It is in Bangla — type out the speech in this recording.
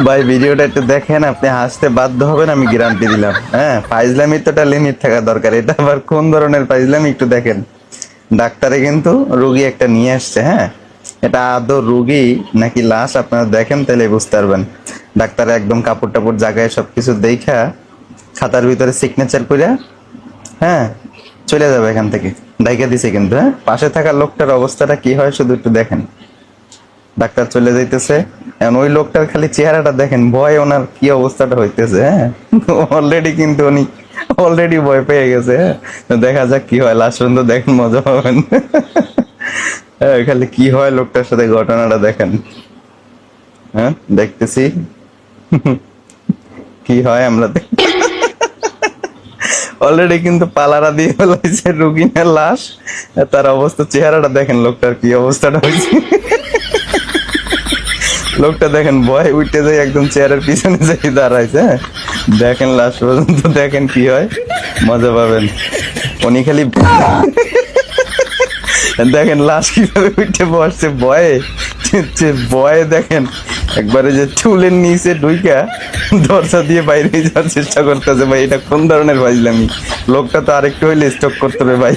ভাই ভিডিওটা একটু দেখেন, আপনি হাসতে বাধ্য হবেন, আমি গ্যারান্টি দিলাম। হ্যাঁ, ফাইজলামির তো একটা লিমিট থাকা দরকার। এটা আবার কোন ধরনের ফাইজলামি একটু দেখেন। ডাক্তারে কিন্তু রুগী একটা নিয়ে আসছে। হ্যাঁ, এটা আদৌ রুগী নাকি লাশ আপনারা দেখেন তাহলে বুঝতে পারবেন। ডাক্তারে একদম কাপড় টাপড় জায়গায় সবকিছু দেখা খাতার ভিতরে সিগনেচার করে, হ্যাঁ, চলে যাবে এখান থেকে। ডাইকা দিছে কিন্তু। হ্যাঁ, পাশে থাকা লোকটার অবস্থাটা কি হয় শুধু একটু দেখেন। ডাক্তার চলে যাইতেছে, এখন ওই লোকটার খালি চেহারাটা দেখেন, ভয় ওনার কি অবস্থাটা হইতেছে। হ্যাঁ, অলরেডি কিন্তু উনি অলরেডি ভয় পেয়ে গেছে। হ্যাঁ, তো দেখা যাক কি হয়, লাস্ট পর্যন্ত দেখেন, মজা পাবেন। হ্যাঁ, খালি কি হয় লোকটার সাথে ঘটনাটা দেখেন। হ্যাঁ, দেখতেছি কি হয় আমরা অলরেডি কিন্তু পালারা দিয়ে ফেলাইছে রুগীনের লাশ। তার অবস্থা, চেহারাটা দেখেন লোকটার কি অবস্থাটা হয়েছে। লোকটা দেখেন ভয় উঠতে যায়, একদম চেয়ারের পিছনে যাই দাঁড়াইছে। হ্যাঁ, দেখেন লাস্ট পর্যন্ত দেখেন কি হয়, মজা পাবেন। উনি খালি দেখেন লাশ কিভাবে উঠে বসছে ভয়ে। ভয়ে দেখেন একবারে যে চুলের নিচে ঢুইকা দরজা দিয়ে বাইরে যাওয়ার চেষ্টা করতেছে। ভাই এটা কোন ধরনের ফাইজলামি? লোকটা তো আরেকটু হইলে স্টক করতে হবে ভাই।